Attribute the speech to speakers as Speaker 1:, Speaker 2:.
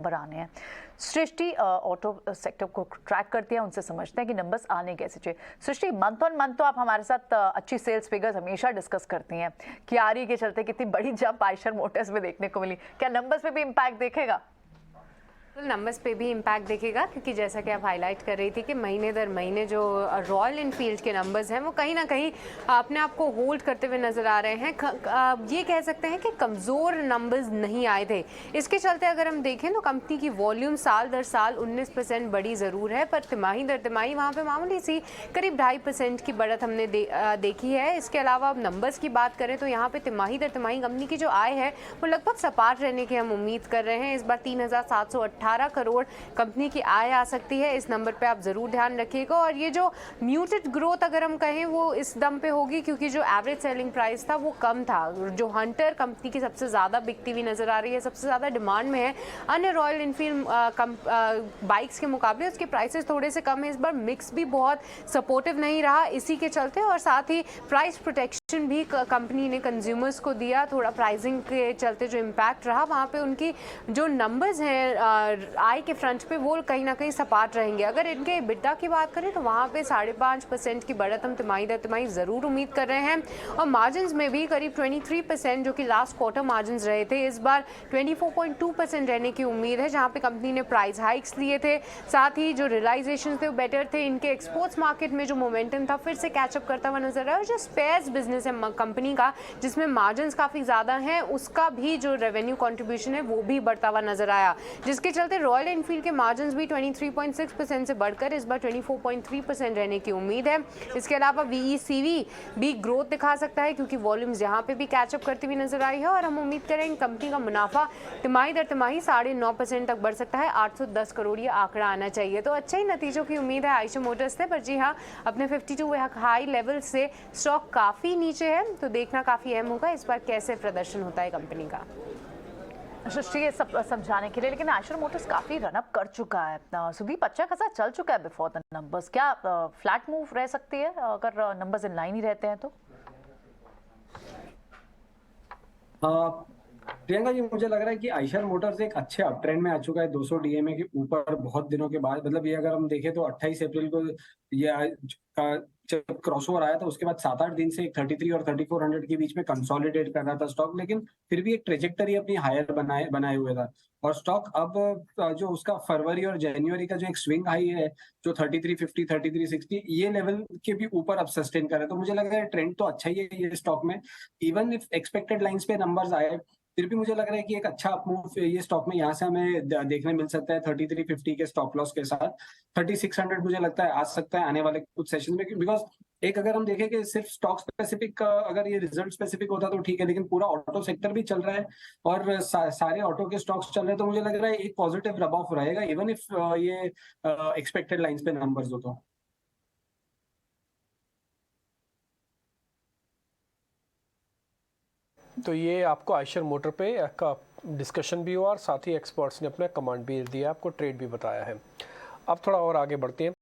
Speaker 1: Number आने हैं। सृष्टि auto sector को ट्रैक करती है, उनसे समझते हैं कि नंबर्स आने कैसे चाहिए। सृष्टि, मंथ ऑन मंथ तो आप हमारे साथ अच्छी सेल्स फिगर्स हमेशा डिस्कस करती हैं कि आरई के चलते कितनी बड़ी जंप आयशर मोटर्स में देखने को मिली। क्या नंबर्स पे भी इम्पैक्ट देखेगा?
Speaker 2: नंबर्स पे भी इम्पैक्ट दिखेगा, क्योंकि जैसा कि आप हाईलाइट कर रही थी कि महीने दर महीने जो रॉयल एनफील्ड के नंबर्स हैं वो कहीं ना कहीं अपने आप को होल्ड करते हुए नज़र आ रहे हैं। ये कह सकते हैं कि कमज़ोर नंबर्स नहीं आए थे। इसके चलते अगर हम देखें तो कंपनी की वॉल्यूम साल दर साल 19% बढ़ी ज़रूर है, पर तिमाही दर तिमाही वहाँ पर मामूली सी करीब 2.5% की बढ़त हमने देखी है। इसके अलावा अब नंबर्स की बात करें तो यहाँ पर तिमाही दर तिमाही कंपनी की जो आय है वो लगभग सपाट रहने की हम उम्मीद कर रहे हैं। इस बार 3,718 करोड़ कंपनी की आय आ सकती है। इस नंबर पे आप जरूर ध्यान रखिएगा। और ये जो म्यूटेड ग्रोथ अगर हम कहें वो इस दम पे होगी क्योंकि जो एवरेज सेलिंग प्राइस था वो कम था। जो हंटर कंपनी की सबसे ज़्यादा बिकती हुई नजर आ रही है, सबसे ज़्यादा डिमांड में है, अन्य रॉयल एनफील्ड बाइक्स के मुकाबले उसके प्राइसेस थोड़े से कम है। इस बार मिक्स भी बहुत सपोर्टिव नहीं रहा इसी के चलते, और साथ ही प्राइस प्रोटेक्शन भी कंपनी ने कंज्यूमर्स को दिया। थोड़ा प्राइसिंग के चलते जो इम्पैक्ट रहा वहाँ पे उनकी जो नंबर्स हैं आय के फ्रंट पे वो कहीं ना कहीं सपाट रहेंगे। अगर इनके EBITDA की बात करें तो वहाँ पे 5.5% की बढ़त हम तिमाही दर तिमाही ज़रूर उम्मीद कर रहे हैं। और मार्जिन में भी करीब 23% जो कि लास्ट क्वार्टर मार्जिन रहे थे, इस बार 24.2% रहने की उम्मीद है, जहाँ पे कंपनी ने प्राइस हाइक्स लिए थे। साथ ही जो रियलाइजेशन थे वो बेटर थे। इनके एक्सपोर्ट्स मार्केट में जो मोमेंटम था फिर से कैचअप करता हुआ नजर आया। और जो स्पेयर्स बिजनेस है कंपनी का, जिसमें मार्जिन काफ़ी ज़्यादा हैं, उसका भी जो रेवेन्यू कॉन्ट्रीब्यूशन है वो भी बढ़ता हुआ नजर आया, जिसके चलते रॉयल एनफील्ड के मार्जिन्स भी 23.6% से बढ़कर इस बार 24.3% रहने की उम्मीद है। इसके अलावा VECV भी ग्रोथ दिखा सकता है क्योंकि वॉल्यूम्स यहाँ पे भी कैचअप करती हुई नजर आई है। और हम उम्मीद करें कंपनी का मुनाफा तिमाही दर तिमाही 9.5% तक बढ़ सकता है। 810 करोड़ ये आंकड़ा आना चाहिए। तो अच्छे ही नतीजों की उम्मीद है आयशर मोटर्स से। पर जी हाँ, अपने 52 हाई लेवल से स्टॉक काफ़ी नीचे है, तो देखना काफ़ी अहम होगा इस बार कैसे प्रदर्शन होता है कंपनी का।
Speaker 1: सृष्टि, ये सब समझाने के लिए, लेकिन आयशर मोटर्स काफी रनअप कर चुका है। सुदीप, अच्छा खासा चल चुका है बिफोर द नंबर्स। क्या फ्लैट मूव रह सकती है अगर नंबर्स इन लाइन ही रहते हैं तो?
Speaker 3: प्रियंका जी, मुझे लग रहा है कि आयशर मोटर्स एक अच्छे अप ट्रेंड में आ चुका है 200 DMA के ऊपर बहुत दिनों के बाद। मतलब ये अगर हम देखें तो 28 अप्रैल को ये जब क्रॉसओवर आया था उसके बाद 7-8 दिन से 33 और 3400 के बीच में कंसोलिडेट कर रहा था स्टॉक, लेकिन फिर भी एक ट्रेजेक्टरी अपनी हायर बनाए हुए था। और स्टॉक अब जो उसका फरवरी और जनवरी का जो एक स्विंग हाई है जो 3350 3360 ये लेवल के भी ऊपर अब सस्टेन कर रहा है। तो मुझे लग रहा है ट्रेंड तो अच्छा ही है ये स्टॉक में। इवन इफ एक्सपेक्टेड लाइंस पे नंबर्स आए फिर भी मुझे लग रहा है कि एक अच्छा अपमूव ये स्टॉक में यहाँ से हमें देखने मिल सकता है 3350 के स्टॉप लॉस के साथ। 3600 मुझे लगता है आ सकता है आने वाले कुछ सेशन में, बिकॉज एक अगर हम देखें कि सिर्फ स्टॉक स्पेसिफिक अगर ये रिजल्ट स्पेसिफिक होता तो ठीक है, लेकिन पूरा ऑटो सेक्टर भी चल रहा है और सारे ऑटो के स्टॉक्स चल रहे हैं, तो मुझे लग रहा है एक पॉजिटिव रब ऑफ रहेगा इवन इफ ये एक्सपेक्टेड लाइंस पे नंबर्स हो
Speaker 4: तो ये आपको आयशर मोटर पे का डिस्कशन भी हुआ और साथ ही एक्सपर्ट्स ने अपना कमांड भी दिया, आपको ट्रेड भी बताया है। अब थोड़ा और आगे बढ़ते हैं।